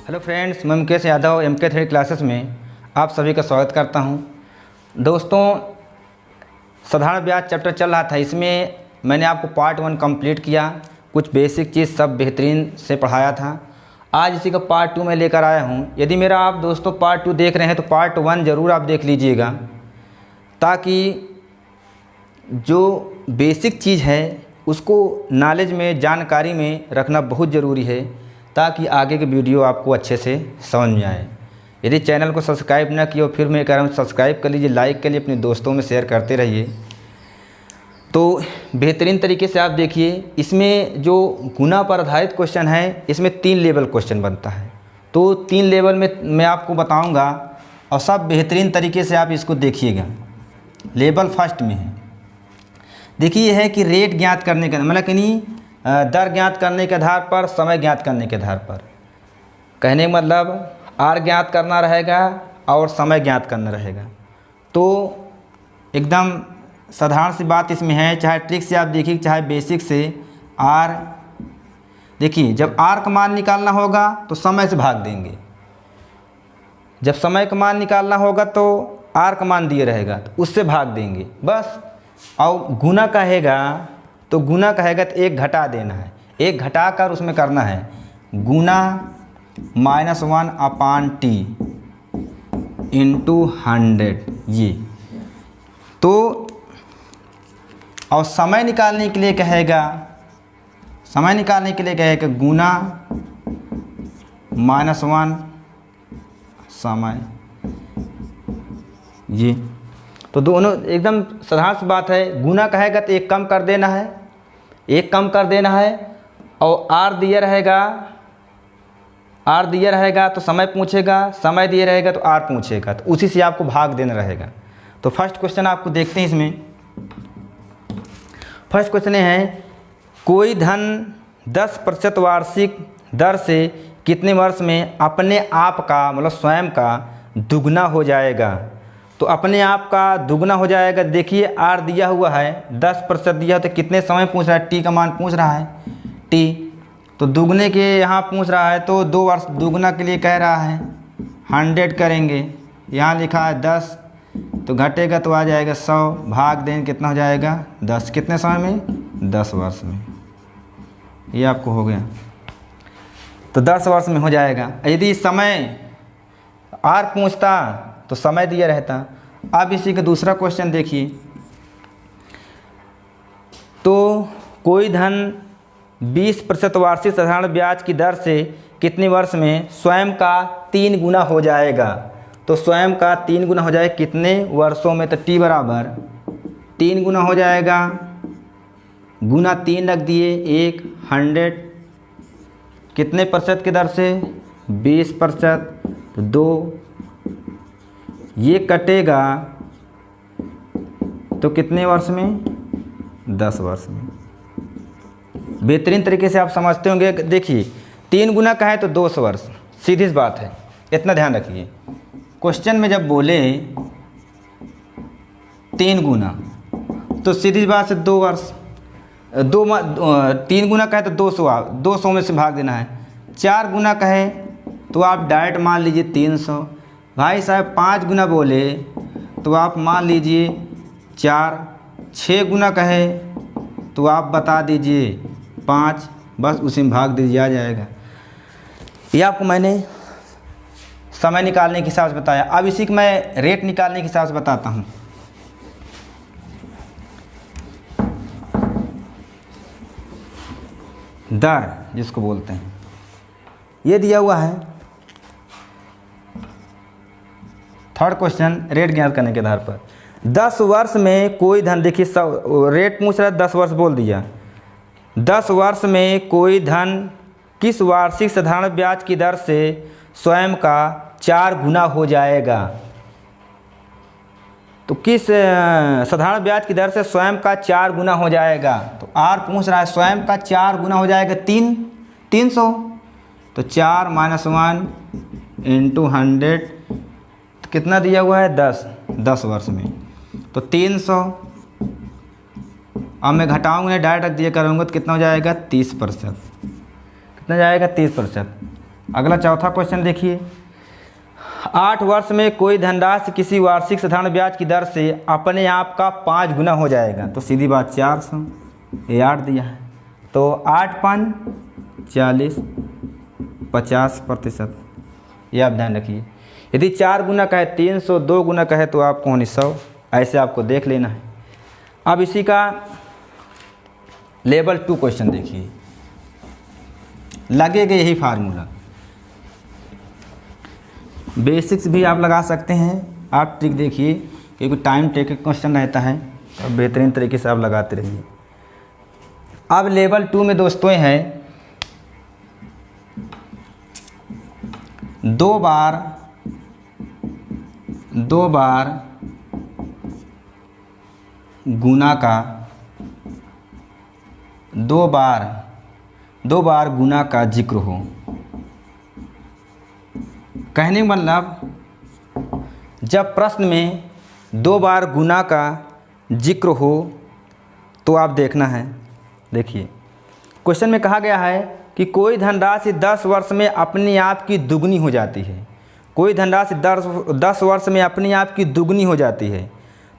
Hello friends, मैं Mukesh Yadav MK theory classes में आप सभी का स्वागत करता हूं। दोस्तों, साधारण ब्याज चैप्टर चल रहा था, इसमें मैंने आपको पार्ट 1 कंप्लीट किया, कुछ बेसिक चीज़ सब बेहतरीन से पढ़ाया था। आज इसी का पार्ट 2 मैं लेकर आया हूं। यदि मेरा आप दोस्तों पार्ट 2 देख रहे हैं तो पार्ट 1 ज़रूर आप देख लीजिएगा, ताकि जो बेसिक चीज़ है उसको नॉलेज में, जानकारी में रखना बहुत ज़रूरी है, ताकि आगे के वीडियो आपको अच्छे से समझ में आए। यदि चैनल को सब्सक्राइब ना किया हो, फिर मैं कह रहा हूँ सब्सक्राइब कर लीजिए, लाइक कर लीजिए, अपने दोस्तों में शेयर करते रहिए। तो बेहतरीन तरीके से आप देखिए, इसमें जो गुना पर आधारित क्वेश्चन है, इसमें 3 लेवल क्वेश्चन बनता है। तो 3 लेवल में मैं आपको बताऊँगा और सब बेहतरीन तरीके से आप इसको देखिएगा। लेवल फर्स्ट में है, देखिए है कि रेट ज्ञात करने का, मतलब कि दर ज्ञात करने के आधार पर, समय ज्ञात करने के आधार पर। कहने का मतलब आर ज्ञात करना रहेगा और समय ज्ञात करना रहेगा। तो एकदम साधारण सी बात इसमें है, चाहे ट्रिक से आप देखिए चाहे बेसिक से। आर देखिए, जब आर का मान निकालना होगा तो समय से भाग देंगे, जब समय का मान निकालना होगा तो आर का मान दिए रहेगा तो उससे भाग देंगे बस। और गुना कहेगा तो गुना कहेगा तो एक घटा देना है, एक घटा कर उसमें करना है गुना -1/T इंटू 100 ये। तो और समय निकालने के लिए कहेगा, समय निकालने के लिए कहेगा गुना -1 समय ये। तो दोनों एकदम साधारण सी बात है। गुना कहेगा तो एक कम कर देना है, एक कम कर देना है। और आर दिया रहेगा, आर दिया रहेगा तो समय पूछेगा, समय दिया रहेगा तो आर पूछेगा, तो उसी से आपको भाग देना रहेगा। तो फर्स्ट क्वेश्चन आपको देखते हैं। इसमें फर्स्ट क्वेश्चन है, कोई धन 10% वार्षिक दर से कितने वर्ष में अपने आप का, मतलब स्वयं का दुगना हो जाएगा। तो अपने आप का दुगना हो जाएगा। देखिए आर दिया हुआ है, 10% दिया, तो कितने समय पूछ रहा है, टी का मान पूछ रहा है, टी। तो दुगने के यहाँ पूछ रहा है तो 2 वर्ष दुगना के लिए कह रहा है 100 करेंगे। यहाँ लिखा है 10, तो घटेगा तो आ जाएगा 100, भाग देंगे कितना हो जाएगा 10। कितने समय में, 10 वर्ष में। ये आपको हो गया, तो 10 वर्ष में हो जाएगा। यदि समय आर पूछता तो समय दिया रहता। अब इसी का दूसरा क्वेश्चन देखिए, तो कोई धन 20% वार्षिक साधारण ब्याज की दर से कितने वर्ष में स्वयं का 3 गुना हो जाएगा। तो स्वयं का 3 गुना हो जाएगा कितने वर्षों में, तो टी बराबर 3 गुना हो जाएगा, गुना 3 रख दिए, 100 कितने प्रतिशत की दर से, 20%, तो 2 ये कटेगा तो कितने वर्ष में, 10 वर्ष में। बेहतरीन तरीके से आप समझते होंगे। देखिए 3 गुना का है तो 200 वर्ष, सीधी सी बात है, इतना ध्यान रखिए। क्वेश्चन में जब बोले 3 गुना तो सीधी बात से 2 वर्ष, 3 गुना का है तो 200 में से भाग देना है। 4 गुना का है तो आप डायरेक्ट मान लीजिए 300। भाई साहब 5 गुना बोले तो आप मान लीजिए 4। 6 गुना कहे तो आप बता दीजिए 5, बस उसी में भाग दीजिए, आ जाएगा। ये आपको मैंने समय निकालने के हिसाब से बताया। अब इसी को मैं रेट निकालने के हिसाब से बताता हूँ। दर जिसको बोलते हैं, ये दिया हुआ है। थर्ड क्वेश्चन रेट ज्ञात करने के आधार पर 10 वर्ष में कोई धन, देखिए सब रेट पूछ रहा है, 10 वर्ष बोल दिया। 10 वर्ष में कोई धन किस वार्षिक साधारण ब्याज की दर से स्वयं का 4 गुना हो जाएगा। तो किस साधारण ब्याज की दर से स्वयं का 4 गुना हो जाएगा। तो आर पूछ रहा है स्वयं का 4 गुना हो जाएगा 300। तो 4 - 1 इंटू 100 कितना दिया हुआ है, 10 वर्ष में, तो 300। अब मैं घटाऊंगा, डायरेक्ट रख दिया करूँगा तो कितना हो जाएगा 30%। कितना जाएगा 30%। अगला चौथा क्वेश्चन देखिए, 8 वर्ष में कोई धनराशि किसी वार्षिक साधारण ब्याज की दर से अपने आप का 5 गुना हो जाएगा। तो सीधी बात 400, ये 8 दिया है, तो 8 पान 40, 50%, ये आप ध्यान रखिए। यदि 4 गुना का है 300, 2 गुना का है तो आपको होनी 100, ऐसे आपको देख लेना है। अब इसी का लेवल 2 क्वेश्चन देखिए, लगेगा यही फार्मूला। बेसिक्स भी आप लगा सकते हैं, आप ट्रिक देखिए, क्योंकि टाइम टेकिंग क्वेश्चन रहता है, तो बेहतरीन तरीके से आप लगाते रहिए। अब लेवल 2 में दोस्तों है 2 बार गुना का 2 बार गुना का जिक्र हो। कहने का मतलब जब प्रश्न में 2 बार गुना का जिक्र हो तो आप देखना है। देखिए क्वेश्चन में कहा गया है कि कोई धनराशि 10 वर्ष में अपने आप की दुगनी हो जाती है। कोई धनराशि 10 वर्ष में अपने आप की दुगनी हो जाती है।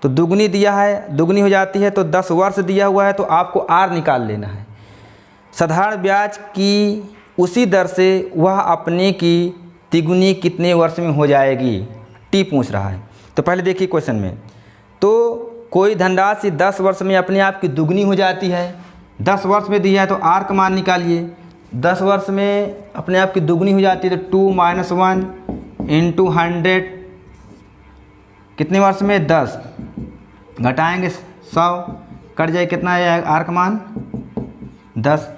तो दुगनी दिया है, दुगनी हो जाती है, तो 10 वर्ष दिया हुआ है, तो आपको आर निकाल लेना है। साधारण ब्याज की उसी दर से वह अपने की तिगुनी कितने वर्ष में हो जाएगी, टी पूछ रहा है। तो पहले देखिए क्वेश्चन में, तो कोई धनराशि 10 वर्ष में अपने आप की दुगनी हो जाती है, 10 वर्ष में दिया है, तो आर का मान निकालिए। 10 वर्ष में अपने आप की दुगनी हो जाती है, तो 2 - 1 × 100, कितने वर्ष में 10, घटाएंगे 100, कट जाए, कितना है आर का मान 10।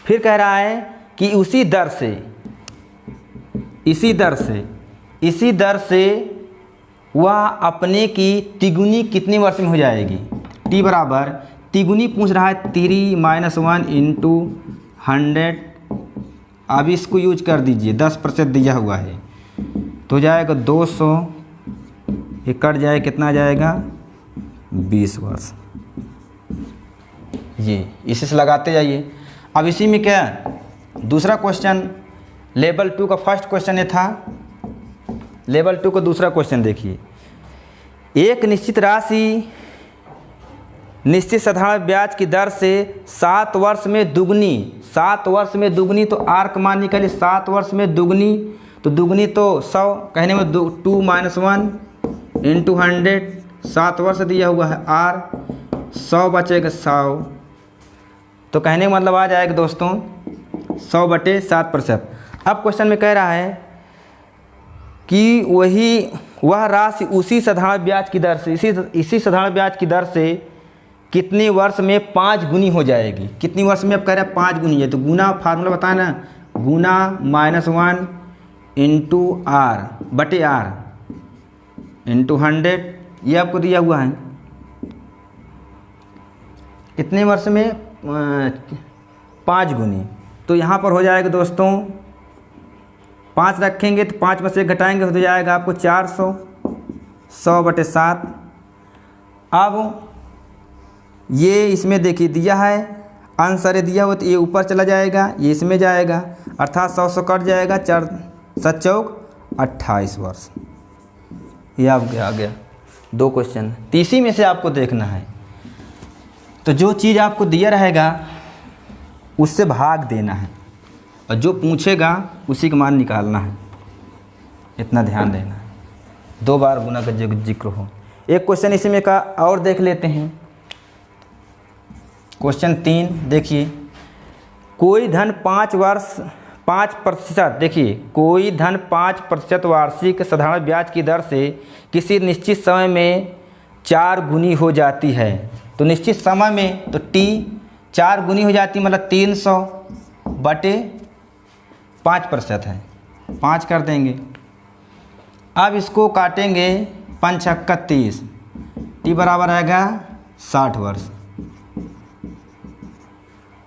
फिर कह रहा है कि इसी दर से वह अपने की तिगुनी कितने वर्ष में हो जाएगी। टी बराबर तिगुनी पूछ रहा है, 3 - 1 × 100। अब इसको यूज कर दीजिए, 10% दिया हुआ है, तो जाएगा 200, ये कट जाए, कितना जाएगा 20 वर्ष। ये इसी से लगाते जाइए। अब इसी में क्या दूसरा क्वेश्चन, लेवल 2 का फर्स्ट क्वेश्चन ये था, लेवल 2 का दूसरा क्वेश्चन देखिए। एक निश्चित राशि निश्चित साधारण ब्याज की दर से 7 वर्ष में दुगनी, 7 वर्ष में दुगनी, तो आर का मान निकालिए। 7 वर्ष में दुगनी, तो दुगनी तो 100, कहने में 2 - 1 × 100, 7 वर्ष दिया हुआ है, आर 100 बचेगा 100, तो कहने का मतलब आ जाएगा दोस्तों 100/7%। अब क्वेश्चन में कह रहा है कि वह राशि उसी साधारण ब्याज की दर से, इसी साधारण ब्याज की दर से कितने वर्ष में 5 गुनी हो जाएगी। कितनी वर्ष में अब कह रहे हैं 5 गुनी है, तो गुना फार्मूला बताए ना, गुना -1 × R/R × 100, ये आपको दिया हुआ है। कितने वर्ष में 5 गुनी, तो यहाँ पर हो जाएगा दोस्तों 5 रखेंगे, तो 5 में से घटाएंगे, हो जाएगा आपको 400, 100/7। अब ये इसमें देखिए दिया है, आंसर दिया हुआ, तो ये ऊपर चला जाएगा, ये इसमें जाएगा, अर्थात 100 कट जाएगा, 4 × 7 = 28 वर्ष। ये आप आ गया 2 क्वेश्चन। तीसरी में से आपको देखना है, तो जो चीज़ आपको दिया रहेगा उससे भाग देना है, और जो पूछेगा उसी का मान निकालना है, इतना ध्यान देना है। 2 बार गुना का जिक्र हो। एक क्वेश्चन इसी में का और देख लेते हैं। क्वेश्चन 3 देखिए, कोई धन 5% देखिए, कोई धन 5% वार्षिक साधारण ब्याज की दर से किसी निश्चित समय में 4 गुनी हो जाती है। तो निश्चित समय में तो टी 4 गुनी हो जाती है, मतलब 300/5% है, 5 कर देंगे। अब इसको काटेंगे 5 × 6 = 30, टी बराबर आएगा 60 वर्ष।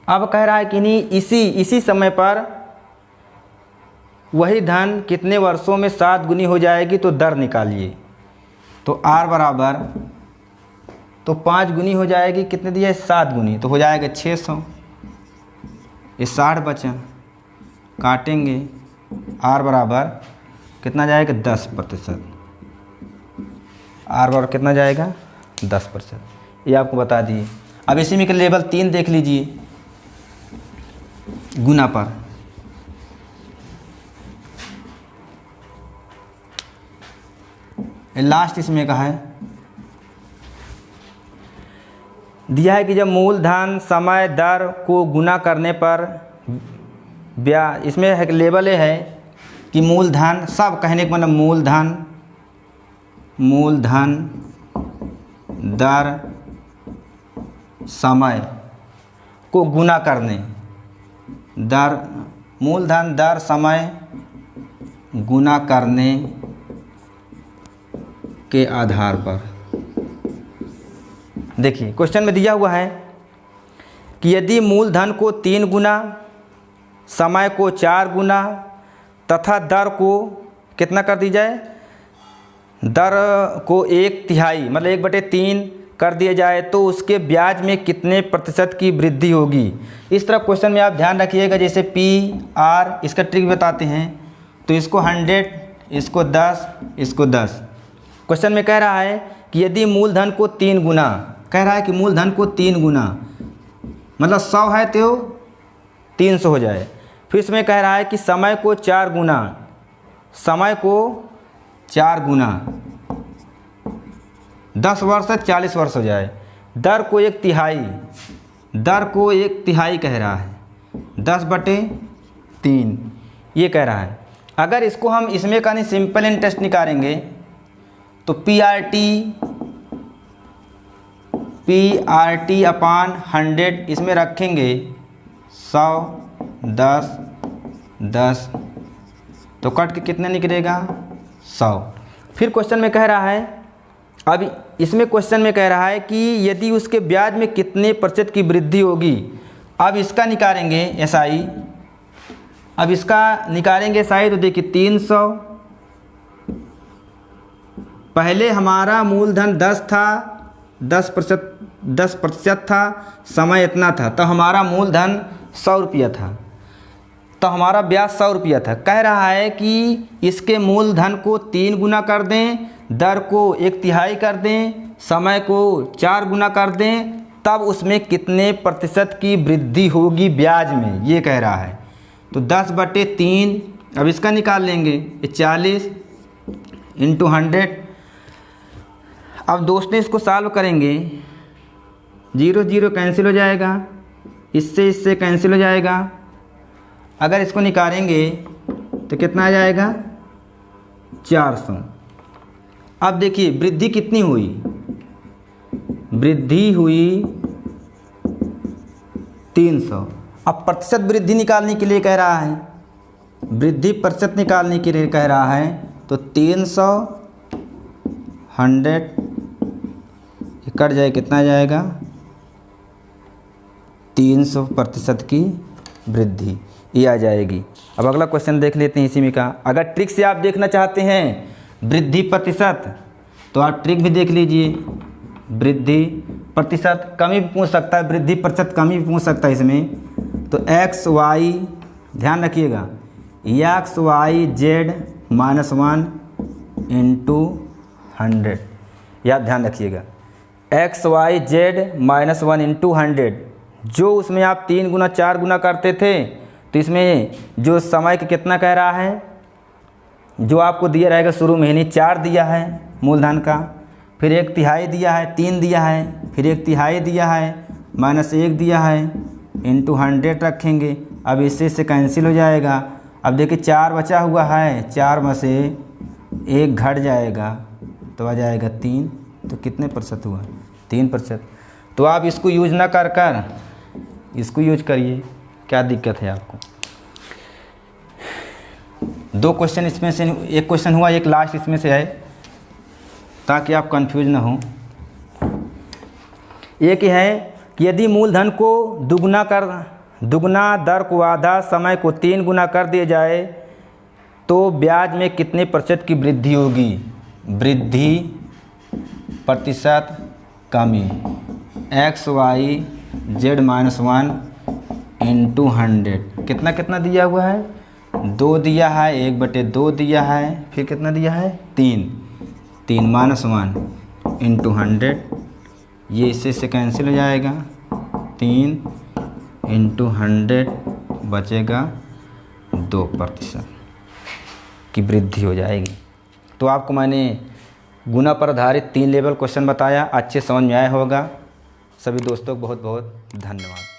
अब कह रहा है कि नहीं, इसी समय पर वही धन कितने वर्षों में 7 गुनी हो जाएगी, तो दर निकालिए। तो आर बराबर, तो 5 गुनी हो जाएगी, कितने दिया है 7 गुनी, तो हो जाएगा 600, ये 60 बचा, काटेंगे आर बराबर कितना जाएगा 10%। आर बराबर कितना जाएगा 10%, ये आपको बता दिए। अब इसी में लेवल 3 देख लीजिए, गुना पर। लास्ट इसमें का है, दिया है कि जब मूलधन समय दर को गुना करने पर ब्याज, इसमें है कि लेवल है कि मूलधन, सब कहने का मतलब मूलधन दर समय को गुना करने, मूलधन दर समय गुना करने के आधार पर। देखिए क्वेश्चन में दिया हुआ है कि यदि मूलधन को 3 गुना, समय को 4 गुना तथा दर को कितना कर दी जाए, दर को 1/3 मतलब 1/3 कर दिया जाए तो उसके ब्याज में कितने प्रतिशत की वृद्धि होगी। इस तरह क्वेश्चन में आप ध्यान रखिएगा, जैसे PR इसका ट्रिक बताते हैं, तो इसको 100, इसको 10, इसको 10। क्वेश्चन में कह रहा है कि यदि मूलधन को 3 गुना, कह रहा है कि मूलधन को 3 गुना मतलब 100 है तो 300 हो जाए। फिर इसमें कह रहा है कि समय को 4 गुना, समय को 4 गुना 10 वर्ष से 40 वर्ष हो जाए। दर को 1/3, दर को 1/3 कह रहा है, 10/3 ये कह रहा है। अगर इसको हम इसमें का नहीं सिंपल इंटरेस्ट निकालेंगे तो PRT अपान 100 इसमें रखेंगे 100, 10, 10 तो कट के कितने निकलेगा 100। फिर क्वेश्चन में कह रहा है, अब इसमें क्वेश्चन में कह रहा है कि यदि उसके ब्याज में कितने प्रतिशत की वृद्धि होगी। अब इसका निकालेंगे SI, अब इसका निकालेंगे SI तो देखिए 300, पहले हमारा मूलधन 10 था, 10% था, समय इतना था, तो हमारा मूलधन 100 रुपया था, तो हमारा ब्याज 100 रुपया था। कह रहा है कि इसके मूलधन को 3 गुना कर दें, दर को 1/3 कर दें, समय को 4 गुना कर दें, तब उसमें कितने प्रतिशत की वृद्धि होगी ब्याज में, ये कह रहा है। तो 10/3, अब इसका निकाल लेंगे 40 × 100। अब दोस्तों इसको सॉल्व करेंगे, 0 0 कैंसिल हो जाएगा, इससे कैंसिल हो जाएगा। अगर इसको निकालेंगे तो कितना आ जाएगा 400। अब देखिए वृद्धि कितनी हुई, वृद्धि हुई 300। अब प्रतिशत वृद्धि निकालने के लिए कह रहा है, वृद्धि प्रतिशत निकालने के लिए कह रहा है, तो 300 100 कट जाए कितना जाएगा 300% की वृद्धि, ये आ जाएगी। अब अगला क्वेश्चन देख लेते हैं इसी में का। अगर ट्रिक से आप देखना चाहते हैं वृद्धि प्रतिशत तो आप ट्रिक भी देख लीजिए। वृद्धि प्रतिशत कमी भी पूछ सकता है, वृद्धि प्रतिशत कमी भी पूछ सकता है इसमें। तो XY ध्यान रखिएगा, XYZ -1 × 100, यह ध्यान रखिएगा। XYZ -1 × 100, जो उसमें आप 3 गुना 4 गुना करते थे, तो इसमें जो समय का कितना कह रहा है, जो आपको दिया रहेगा शुरू में ही 4 दिया है मूलधन का, फिर 1/3 दिया है, 3 दिया है, फिर 1/3 दिया है, -1 दिया है, × 100 रखेंगे। अब इससे कैंसिल हो जाएगा। अब देखिए 4 बचा हुआ है, 4 में से 1 घट जाएगा तो आ जाएगा 3, तो कितने प्रतिशत हुआ 3%। तो आप इसको यूज ना कर कर इसको यूज करिए, क्या दिक्कत है आपको। 2 क्वेश्चन इसमें से, एक क्वेश्चन हुआ, एक लास्ट इसमें से है, ताकि आप कंफ्यूज ना हो। एक है कि यदि मूलधन को दुगना दर को आधा, समय को 3 गुना कर दिया जाए तो ब्याज में कितने प्रतिशत की वृद्धि होगी। वृद्धि प्रतिशत कमी XYZ -1 × 100 कितना कितना दिया हुआ है 2 दिया है, 1/2 दिया है, फिर कितना दिया है 3 -1 इंटू 100, ये इससे से कैंसिल हो जाएगा। 3 इंटू 100 बचेगा 2% की वृद्धि हो जाएगी। तो आपको मैंने गुना पर आधारित 3 लेवल क्वेश्चन बताया, अच्छे समझ में आया होगा। सभी दोस्तों को बहुत बहुत धन्यवाद।